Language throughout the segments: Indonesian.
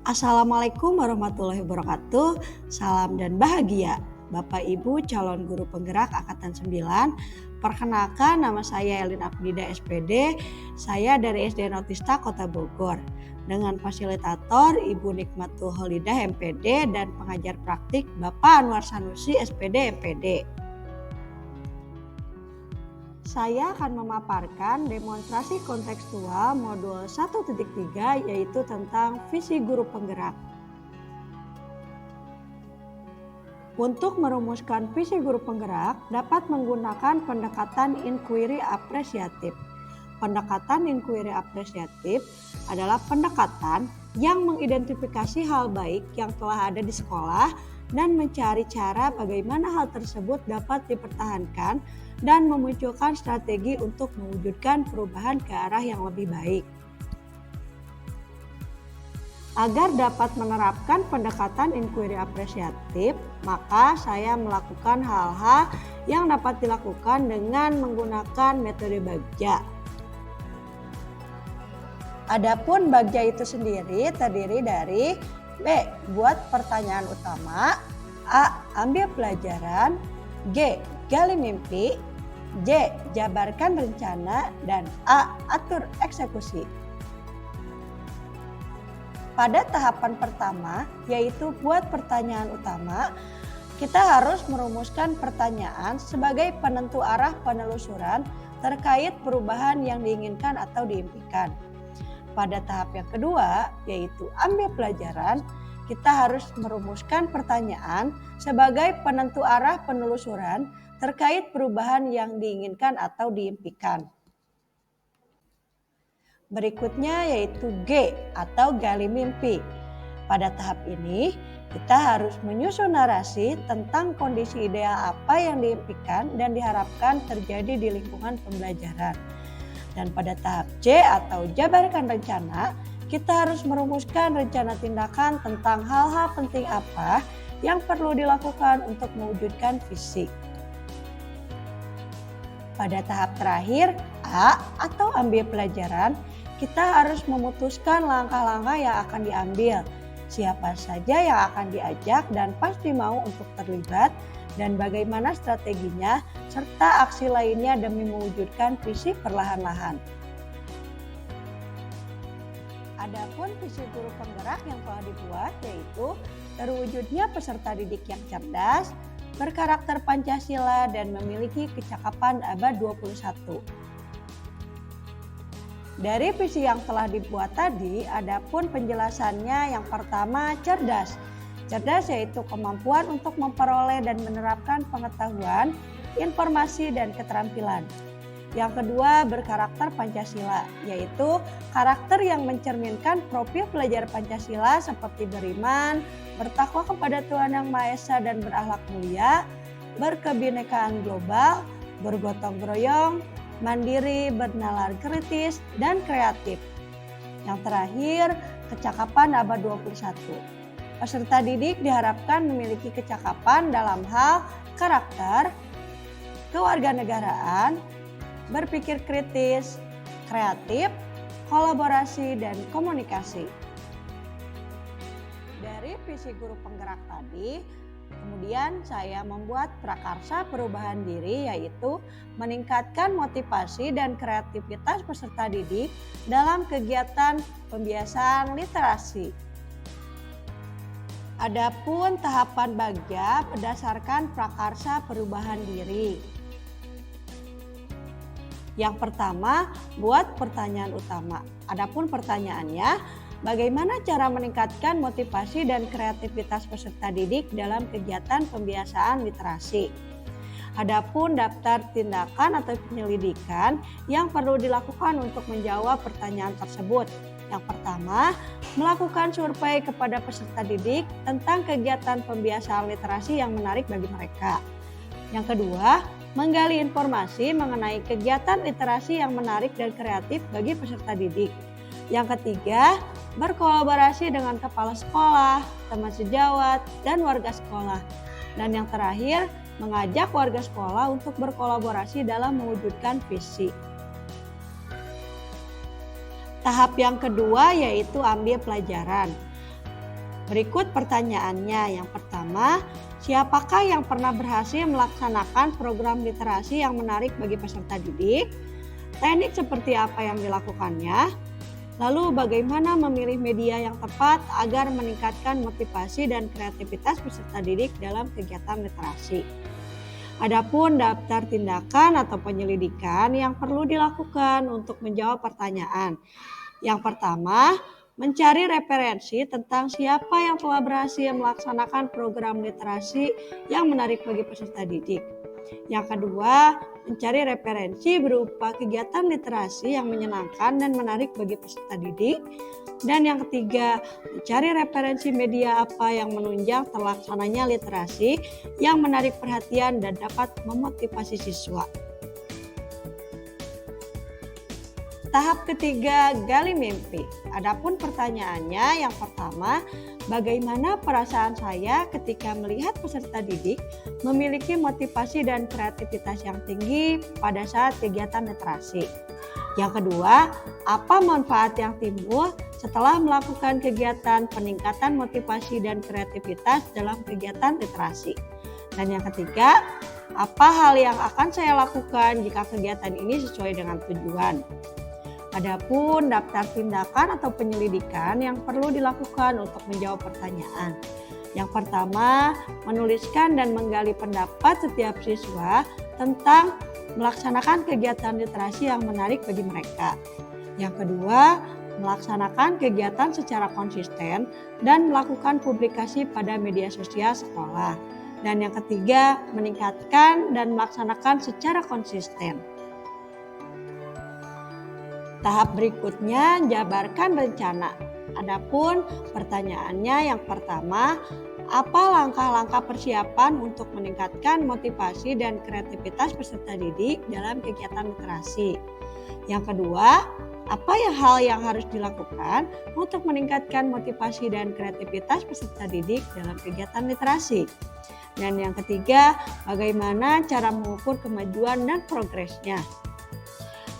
Assalamualaikum warahmatullahi wabarakatuh. Salam dan bahagia Bapak Ibu calon guru penggerak Angkatan 9. Perkenalkan, nama saya Elin Abdida SPD. Saya dari SD Nautista Kota Bogor. Dengan fasilitator Ibu Nikmatul Holidah MPD dan pengajar praktik Bapak Anwar Sanusi SPD MPD. Saya akan memaparkan demonstrasi kontekstual modul 1.3 yaitu tentang visi guru penggerak. Untuk merumuskan visi guru penggerak dapat menggunakan pendekatan inquiry apresiatif. Pendekatan inquiry apresiatif adalah pendekatan yang mengidentifikasi hal baik yang telah ada di sekolah dan mencari cara bagaimana hal tersebut dapat dipertahankan dan memunculkan strategi untuk mewujudkan perubahan ke arah yang lebih baik. Agar dapat menerapkan pendekatan inquiry apresiatif, maka saya melakukan hal-hal yang dapat dilakukan dengan menggunakan metode Bagja. Adapun Bagja itu sendiri terdiri dari B. Buat pertanyaan utama, A. Ambil pelajaran, G. Gali mimpi, J. Jabarkan rencana, dan A. Atur eksekusi. Pada tahapan pertama, yaitu buat pertanyaan utama, kita harus merumuskan pertanyaan sebagai penentu arah penelusuran terkait perubahan yang diinginkan atau diimpikan. Pada tahap yang kedua, yaitu ambil pelajaran, kita harus merumuskan pertanyaan sebagai penentu arah penelusuran terkait perubahan yang diinginkan atau diimpikan. Berikutnya yaitu G atau gali mimpi. Pada tahap ini, kita harus menyusun narasi tentang kondisi ideal apa yang diimpikan dan diharapkan terjadi di lingkungan pembelajaran. Dan pada tahap C atau jabarkan rencana, kita harus merumuskan rencana tindakan tentang hal-hal penting apa yang perlu dilakukan untuk mewujudkan visi. Pada tahap terakhir, A atau ambil pelajaran, kita harus memutuskan langkah-langkah yang akan diambil, siapa saja yang akan diajak dan pasti mau untuk terlibat, dan bagaimana strateginya, serta aksi lainnya demi mewujudkan visi perlahan-lahan. Adapun visi guru penggerak yang telah dibuat yaitu terwujudnya peserta didik yang cerdas, berkarakter Pancasila, dan memiliki kecakapan abad 21. Dari visi yang telah dibuat tadi, adapun penjelasannya yang pertama cerdas. Cerdas yaitu kemampuan untuk memperoleh dan menerapkan pengetahuan, informasi, dan keterampilan. Yang kedua, berkarakter Pancasila, yaitu karakter yang mencerminkan profil pelajar Pancasila seperti beriman, bertakwa kepada Tuhan Yang Maha Esa dan berakhlak mulia, berkebinekaan global, bergotong royong, mandiri, bernalar kritis, dan kreatif. Yang terakhir, kecakapan abad 21. Peserta didik diharapkan memiliki kecakapan dalam hal karakter, kewarganegaraan, berpikir kritis, kreatif, kolaborasi, dan komunikasi. Dari visi guru penggerak tadi, kemudian saya membuat prakarsa perubahan diri, yaitu meningkatkan motivasi dan kreativitas peserta didik dalam kegiatan pembiasaan literasi. Adapun tahapan Bagja berdasarkan prakarsa perubahan diri. Yang pertama, buat pertanyaan utama. Adapun pertanyaannya, bagaimana cara meningkatkan motivasi dan kreativitas peserta didik dalam kegiatan pembiasaan literasi? Adapun daftar tindakan atau penyelidikan yang perlu dilakukan untuk menjawab pertanyaan tersebut. Yang pertama, melakukan survei kepada peserta didik tentang kegiatan pembiasaan literasi yang menarik bagi mereka. Yang kedua, menggali informasi mengenai kegiatan literasi yang menarik dan kreatif bagi peserta didik. Yang ketiga, berkolaborasi dengan kepala sekolah, teman sejawat, dan warga sekolah. Dan yang terakhir, mengajak warga sekolah untuk berkolaborasi dalam mewujudkan visi. Tahap yang kedua yaitu ambil pelajaran. Berikut pertanyaannya. Yang pertama, siapakah yang pernah berhasil melaksanakan program literasi yang menarik bagi peserta didik? Teknik seperti apa yang dilakukannya? Lalu bagaimana memilih media yang tepat agar meningkatkan motivasi dan kreativitas peserta didik dalam kegiatan literasi? Adapun daftar tindakan atau penyelidikan yang perlu dilakukan untuk menjawab pertanyaan. Yang pertama, mencari referensi tentang siapa yang telah berhasil melaksanakan program literasi yang menarik bagi peserta didik. Yang kedua, mencari referensi berupa kegiatan literasi yang menyenangkan dan menarik bagi peserta didik. Dan yang ketiga, mencari referensi media apa yang menunjang terlaksananya literasi yang menarik perhatian dan dapat memotivasi siswa. Tahap ketiga, gali mimpi. Adapun pertanyaannya, yang pertama, bagaimana perasaan saya ketika melihat peserta didik memiliki motivasi dan kreativitas yang tinggi pada saat kegiatan literasi? Yang kedua, apa manfaat yang timbul setelah melakukan kegiatan peningkatan motivasi dan kreativitas dalam kegiatan literasi? Dan yang ketiga, apa hal yang akan saya lakukan jika kegiatan ini sesuai dengan tujuan? Adapun daftar tindakan atau penyelidikan yang perlu dilakukan untuk menjawab pertanyaan. Yang pertama, menuliskan dan menggali pendapat setiap siswa tentang melaksanakan kegiatan literasi yang menarik bagi mereka. Yang kedua, melaksanakan kegiatan secara konsisten dan melakukan publikasi pada media sosial sekolah. Dan yang ketiga, meningkatkan dan melaksanakan secara konsisten. Tahap berikutnya, jabarkan rencana. Adapun pertanyaannya yang pertama, apa langkah-langkah persiapan untuk meningkatkan motivasi dan kreativitas peserta didik dalam kegiatan literasi? Yang kedua, apa hal yang harus dilakukan untuk meningkatkan motivasi dan kreativitas peserta didik dalam kegiatan literasi? Dan yang ketiga, bagaimana cara mengukur kemajuan dan progresnya?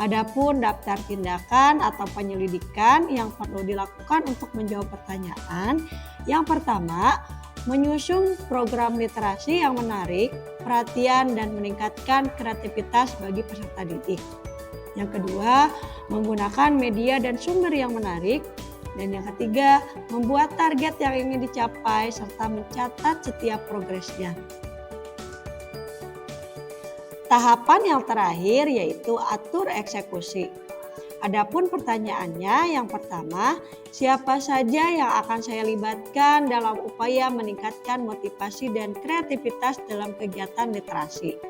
Adapun daftar tindakan atau penyelidikan yang perlu dilakukan untuk menjawab pertanyaan. Yang pertama, menyusun program literasi yang menarik, perhatian dan meningkatkan kreativitas bagi peserta didik. Yang kedua, menggunakan media dan sumber yang menarik. Dan yang ketiga, membuat target yang ingin dicapai serta mencatat setiap progresnya. Tahapan yang terakhir yaitu atur eksekusi. Adapun pertanyaannya, yang pertama, siapa saja yang akan saya libatkan dalam upaya meningkatkan motivasi dan kreativitas dalam kegiatan literasi?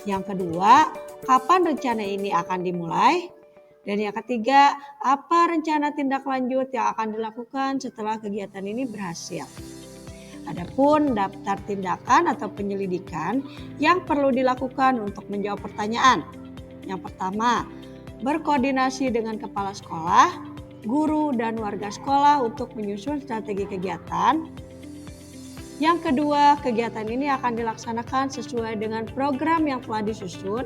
Yang kedua, kapan rencana ini akan dimulai? Dan yang ketiga, apa rencana tindak lanjut yang akan dilakukan setelah kegiatan ini berhasil? Adapun daftar tindakan atau penyelidikan yang perlu dilakukan untuk menjawab pertanyaan. Yang pertama, berkoordinasi dengan kepala sekolah, guru, dan warga sekolah untuk menyusun strategi kegiatan. Yang kedua, kegiatan ini akan dilaksanakan sesuai dengan program yang telah disusun.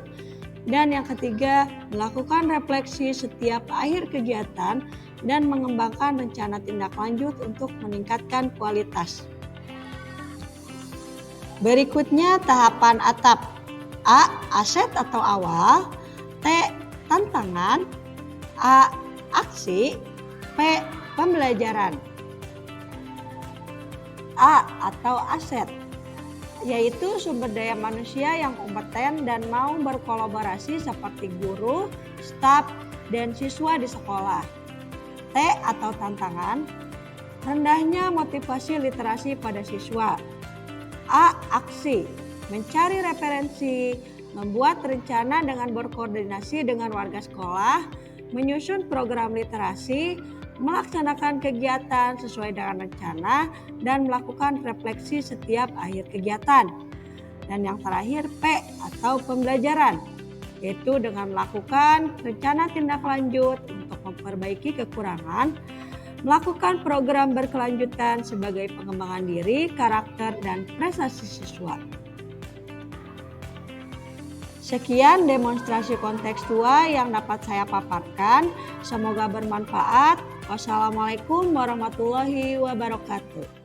Dan yang ketiga, melakukan refleksi setiap akhir kegiatan dan mengembangkan rencana tindak lanjut untuk meningkatkan kualitas. Berikutnya tahapan atap. A. Aset atau awal. T. Tantangan. A. Aksi. P. Pembelajaran. A. Atau aset, yaitu sumber daya manusia yang kompeten dan mau berkolaborasi seperti guru, staf, dan siswa di sekolah. T. Atau tantangan, rendahnya motivasi literasi pada siswa. A. Aksi, mencari referensi, membuat rencana dengan berkoordinasi dengan warga sekolah, menyusun program literasi, melaksanakan kegiatan sesuai dengan rencana, dan melakukan refleksi setiap akhir kegiatan. Dan yang terakhir P. Atau pembelajaran, yaitu dengan melakukan rencana tindak lanjut untuk memperbaiki kekurangan, melakukan program berkelanjutan sebagai pengembangan diri, karakter, dan prestasi siswa. Sekian demonstrasi kontekstual yang dapat saya paparkan. Semoga bermanfaat. Wassalamualaikum warahmatullahi wabarakatuh.